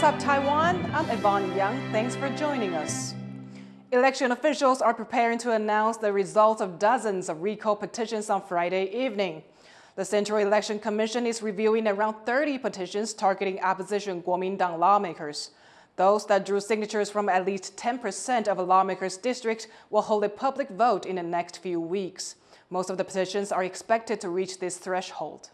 What's up, Taiwan? I'm Yvonne. Thanks for joining us. Election officials are preparing to announce the results of dozens of recall petitions on Friday evening. The Central Election Commission is reviewing around 30 petitions targeting opposition Kuomintang lawmakers. Those that drew signatures from at least 10% of a lawmaker's district will hold a public vote in the next few weeks. Most of the petitions are expected to reach this threshold.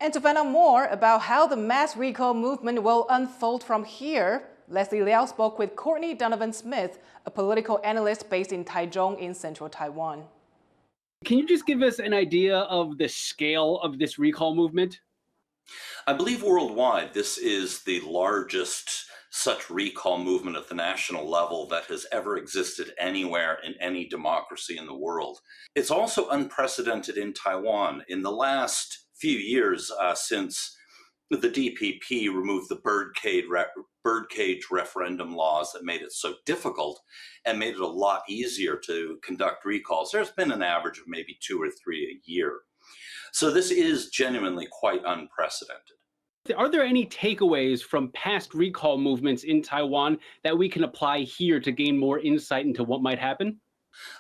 And to find out more about how the mass recall movement will unfold from here, Leslie Liao spoke with Courtney Donovan-Smith, a political analyst based in Taichung in central Taiwan. Can you just give us an idea of the scale of this recall movement? I believe worldwide this is the largest such recall movement at the national level that has ever existed anywhere in any democracy in the world. It's also unprecedented in Taiwan. In the last few years since the DPP removed the birdcage referendum laws that made it so difficult and made it a lot easier to conduct recalls, there's been an average of maybe 2 or 3 a year. So this is genuinely quite unprecedented. Are there any takeaways from past recall movements in Taiwan that we can apply here to gain more insight into what might happen?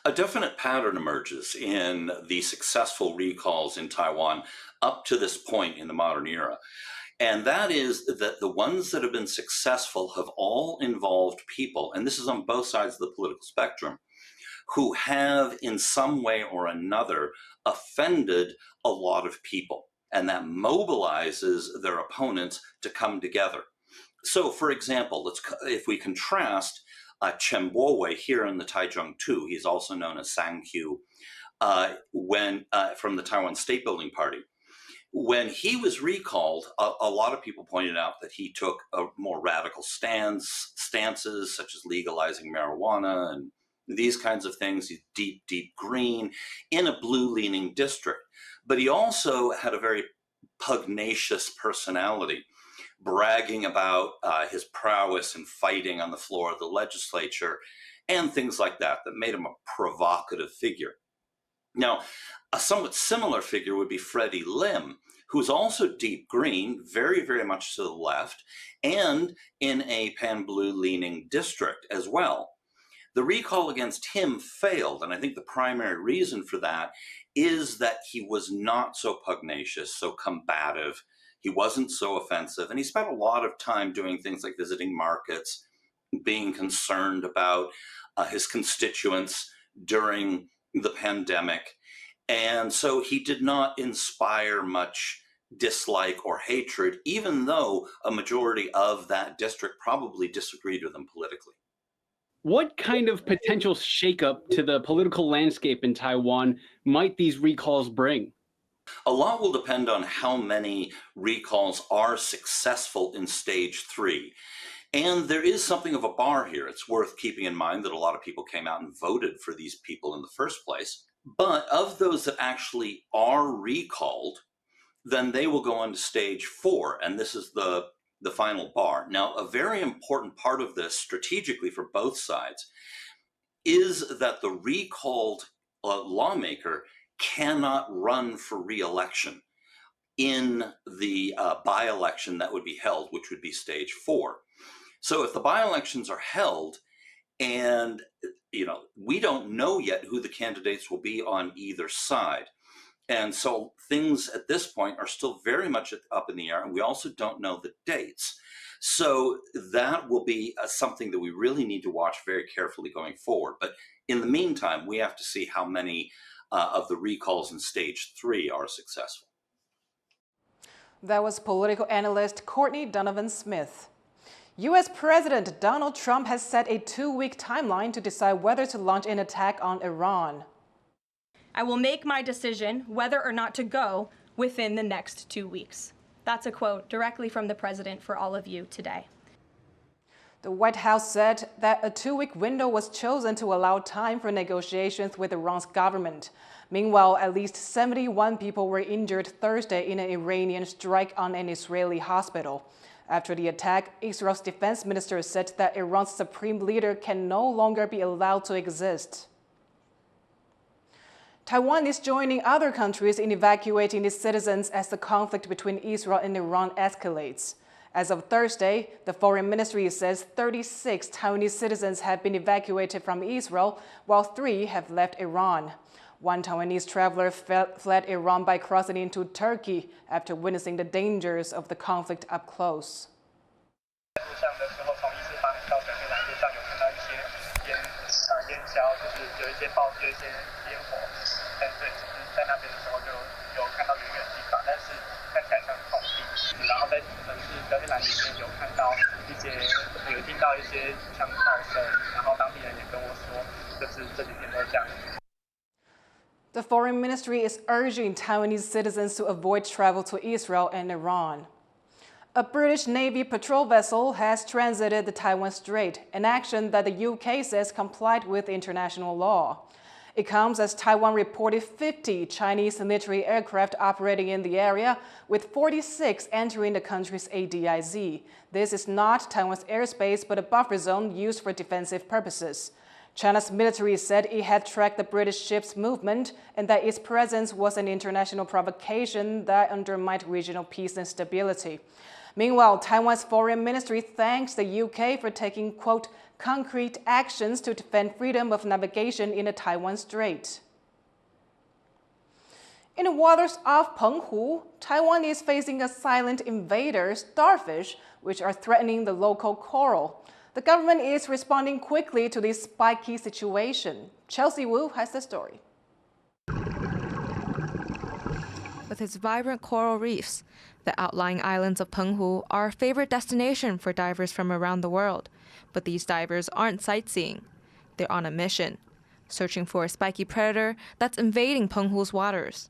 A definite pattern emerges in the successful recalls in Taiwan up to this point in the modern era. And that is that the ones that have been successful have all involved people, and this is on both sides of the political spectrum, who have in some way or another offended a lot of people. And that mobilizes their opponents to come together. So, for example, if we contrast Chen Bo-wei here in the Taichung 2, he's also known as Sang-Q, from the Taiwan State Building Party. When he was recalled, a lot of people pointed out that he took a more radical stances, such as legalizing marijuana and these kinds of things. He's deep green in a blue-leaning district. But he also had a very pugnacious personality, bragging about his prowess in fighting on the floor of the legislature and things like that made him a provocative figure. Now, a somewhat similar figure would be Freddie Lim, who's also deep green, very much to the left, and in a pan-blue leaning district as well. The recall against him failed, and I think the primary reason for that is that he was not so pugnacious, so combative. He wasn't so offensive, and he spent a lot of time doing things like visiting markets, being concerned about his constituents during the pandemic. And so he did not inspire much dislike or hatred, even though a majority of that district probably disagreed with him politically. What kind of potential shakeup to the political landscape in Taiwan might these recalls bring? A lot will depend on how many recalls are successful in stage 3. And there is something of a bar here. It's worth keeping in mind that a lot of people came out and voted for these people in the first place. But of those that actually are recalled, then they will go on to stage 4. And this is the final bar. Now, a very important part of this strategically for both sides is that the recalled lawmaker cannot run for re-election in the by-election that would be held, which would be stage 4. So if the by-elections are held and we don't know yet who the candidates will be on either side. And so things at this point are still very much up in the air, and we also don't know the dates. So that will be something that we really need to watch very carefully going forward. But in the meantime, we have to see how many of the recalls in stage 3 are successful. That was political analyst Courtney Donovan-Smith. U.S. President Donald Trump has set a 2-week timeline to decide whether to launch an attack on Iran. I will make my decision whether or not to go within the next 2 weeks. That's a quote directly from the president for all of you today. The White House said that a 2-week window was chosen to allow time for negotiations with Iran's government. Meanwhile, at least 71 people were injured Thursday in an Iranian strike on an Israeli hospital. After the attack, Israel's defense minister said that Iran's supreme leader can no longer be allowed to exist. Taiwan is joining other countries in evacuating its citizens as the conflict between Israel and Iran escalates. As of Thursday, the Foreign Ministry says 36 Taiwanese citizens have been evacuated from Israel, while 3 have left Iran. One Taiwanese traveler fled Iran by crossing into Turkey after witnessing the dangers of the conflict up close. The Foreign Ministry is urging Taiwanese citizens to avoid travel to Israel and Iran. A British Navy patrol vessel has transited the Taiwan Strait, an action that the UK says complied with international law. It comes as Taiwan reported 50 Chinese military aircraft operating in the area, with 46 entering the country's ADIZ. This is not Taiwan's airspace, but a buffer zone used for defensive purposes. China's military said it had tracked the British ship's movement and that its presence was an international provocation that undermined regional peace and stability. Meanwhile, Taiwan's foreign ministry thanks the UK for taking, quote, concrete actions to defend freedom of navigation in the Taiwan Strait. In the waters off Penghu, Taiwan is facing a silent invader, Starfish, which are threatening the local coral. The government is responding quickly to this spiky situation. Chelsea Wu has the story. With its vibrant coral reefs, the outlying islands of Penghu are a favorite destination for divers from around the world. But these divers aren't sightseeing. They're on a mission, searching for a spiky predator that's invading Penghu's waters.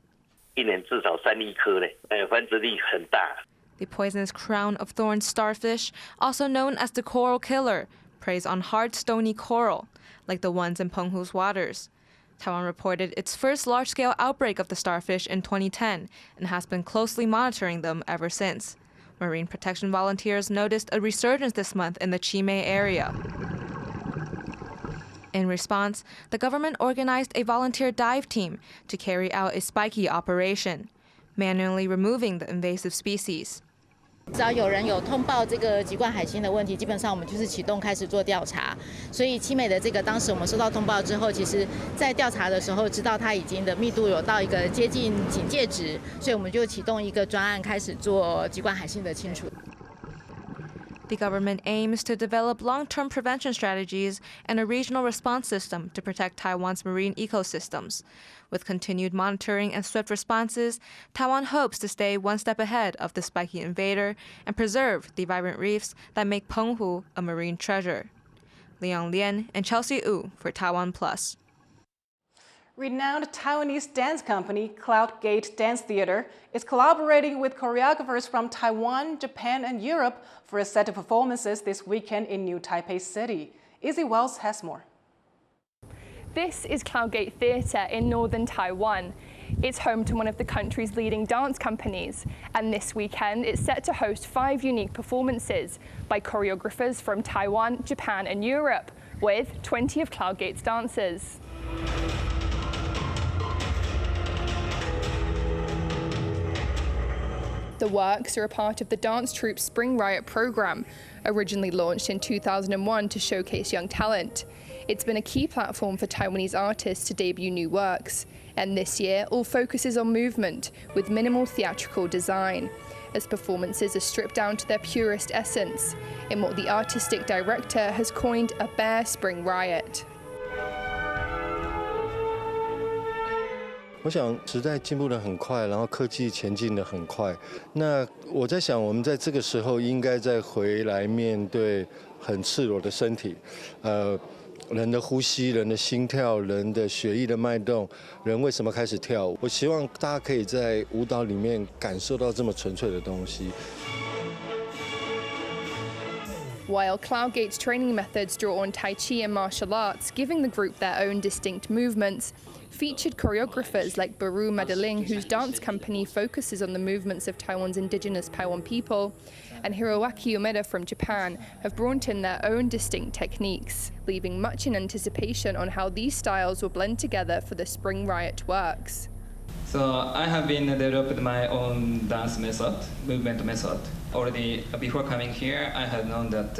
1年至少3亿颗嘞，繁殖力很大。 The poisonous crown of thorns starfish, also known as the coral killer, preys on hard, stony coral, like the ones in Penghu's waters. Taiwan reported its first large-scale outbreak of the starfish in 2010 and has been closely monitoring them ever since. Marine protection volunteers noticed a resurgence this month in the Chimay area. In response, the government organized a volunteer dive team to carry out a spiky operation, manually removing the invasive species. 只要有人有通报这个籍贯海星的问题，基本上我们就是启动开始做调查。所以七美的这个当时我们收到通报之后，其实在调查的时候知道它已经的密度有到一个接近警戒值，所以我们就启动一个专案开始做籍贯海星的清除。 The government aims to develop long-term prevention strategies and a regional response system to protect Taiwan's marine ecosystems. With continued monitoring and swift responses, Taiwan hopes to stay one step ahead of the spiky invader and preserve the vibrant reefs that make Penghu a marine treasure. Liang Lian and Chelsea Wu for TaiwanPlus. Renowned Taiwanese dance company Cloudgate Dance Theater is collaborating with choreographers from Taiwan, Japan, and Europe for a set of performances this weekend in New Taipei City. Izzy Wells has more. This is Cloudgate Theatre in northern Taiwan. It's home to one of the country's leading dance companies, and this weekend it's set to host 5 unique performances by choreographers from Taiwan, Japan, and Europe, with 20 of Cloudgate's dancers. The works are a part of the dance troupe's Spring Riot program, originally launched in 2001 to showcase young talent. It's been a key platform for Taiwanese artists to debut new works, and this year all focus is on movement with minimal theatrical design, as performances are stripped down to their purest essence in what the artistic director has coined a bare Spring Riot. 我想时代进步得很快，然后科技前进得很快。那我在想，我们在这个时候应该再回来面对很赤裸的身体，人的呼吸、人的心跳、人的血液的脉动，人为什么开始跳舞？我希望大家可以在舞蹈里面感受到这么纯粹的东西。 While Cloudgate's training methods draw on Tai Chi and martial arts, giving the group their own distinct movements, featured choreographers like Baru Madaling, whose dance company focuses on the movements of Taiwan's indigenous Paiwan people, and Hiroaki Umeda from Japan have brought in their own distinct techniques, leaving much in anticipation on how these styles will blend together for the Spring Riot works. So I have been developed my own dance method, movement method. Already before coming here, I had known that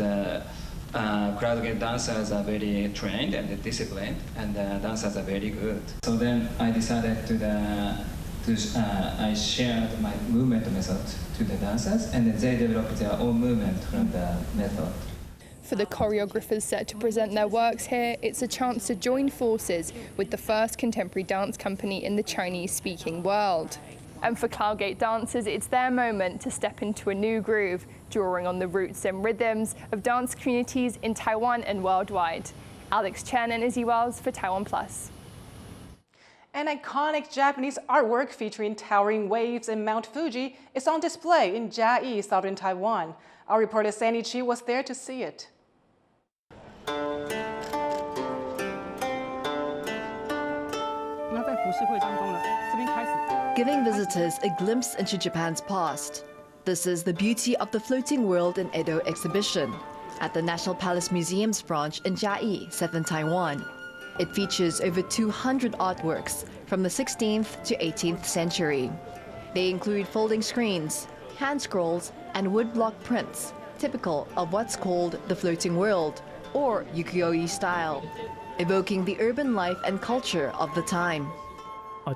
crowd dancers are very trained and disciplined, and dancers are very good. So then I decided I shared my movement method to the dancers, and then they developed their own movement from the method. For the choreographers set to present their works here, it's a chance to join forces with the first contemporary dance company in the Chinese-speaking world. And for Cloudgate dancers, it's their moment to step into a new groove, drawing on the roots and rhythms of dance communities in Taiwan and worldwide. Alex Chen and Izzy Wells for TaiwanPlus. An iconic Japanese artwork featuring towering waves in Mount Fuji is on display in Jiayi, southern Taiwan. Our reporter Sandy Chi was there to see it. Giving visitors a glimpse into Japan's past. This is the Beauty of the Floating World in Edo exhibition at the National Palace Museum's branch in Jiayi, southern Taiwan. It features over 200 artworks from the 16th to 18th century. They include folding screens, hand scrolls, and woodblock prints, typical of what's called the floating world, or ukiyo-e style, evoking the urban life and culture of the time.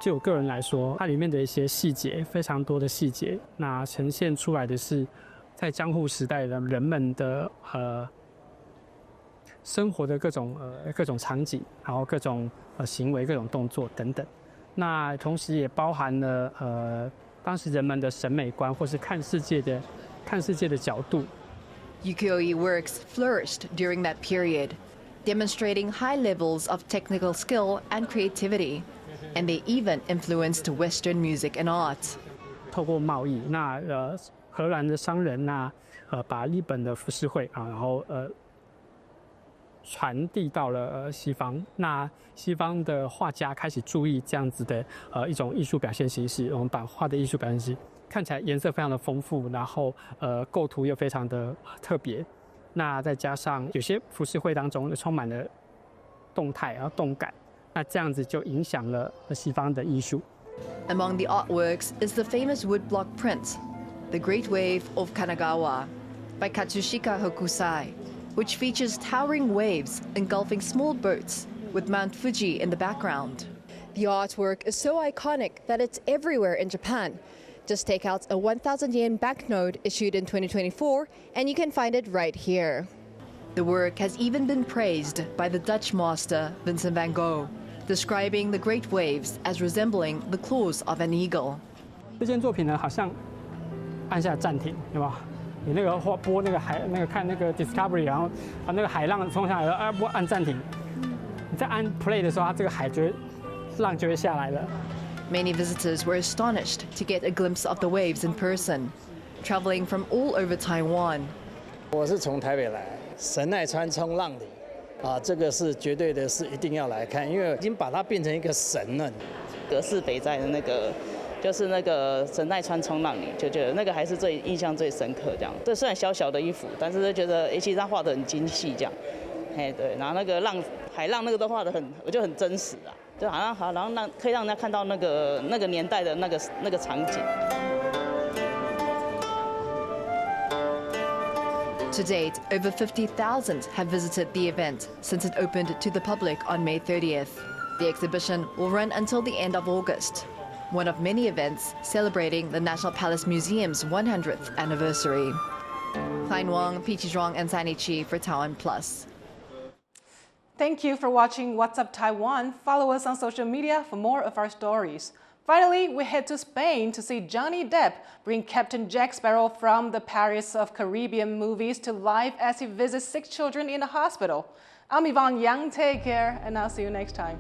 就我个人来说，它里面的一些细节，非常多的细节，那呈现出来的是在江户时代的人们的生活的各种场景，然后各种行为、各种动作等等。那同时也包含了当时人们的审美观，或是看世界的角度。Ukiyo-e works flourished during that period, demonstrating high levels of technical skill and creativity. And they even influenced Western music and art. 透过贸易，那荷兰的商人把日本的浮世绘然后传递到了西方。那西方的画家开始注意这样子的一种艺术表现形式，我们版画的艺术表现形式看起来颜色非常的丰富，然后构图又非常的特别。那再加上有些浮世绘当中充满了动态然后动感。 那这样子就影响了西方的艺术。Among the artworks is the famous woodblock print, The Great Wave of Kanagawa, by Katsushika Hokusai, which features towering waves engulfing small boats with Mount Fuji in the background. The artwork is so iconic that it's everywhere in Japan. Just take out a 1,000 yen banknote issued in 2024 and you can find it right here. The work has even been praised by the Dutch master Vincent van Gogh, describing the great waves as resembling the claws of an eagle. 这件作品呢，好像按下暂停，对吧？你那个播那个看那个 Discovery， 然后那个海浪冲下来，按暂停。你在按 Play 的时候，它这个浪就会下来了。Many visitors were astonished to get a glimpse of the waves in person, traveling from all over Taiwan. 我是从台北来，神奈川冲浪里。 这个是绝对的，是一定要来看，因为已经把它变成一个神了。格式北斋的那个，就是那个神奈川冲浪里，就觉得那个还是印象最深刻。这样，对，虽然小小的一幅，但是就觉得其实他画得很精细，这样。对，然后那个海浪那个都画得我觉得很真实啊，就好像然后可以让人家看到那个年代的那个场景。 To date, over 50,000 have visited the event since it opened to the public on May 30th. The exhibition will run until the end of August, one of many events celebrating the National Palace Museum's 100th anniversary. Klein Wang, Peachy Zhuang, and Sani Chi for TaiwanPlus. Thank you for watching What's Up Taiwan. Follow us on social media for more of our stories. Finally, we head to Spain to see Johnny Depp bring Captain Jack Sparrow from the Paris of Caribbean movies to life as he visits 6 children in a hospital. I'm Yvonne Yang. Take care, and I'll see you next time.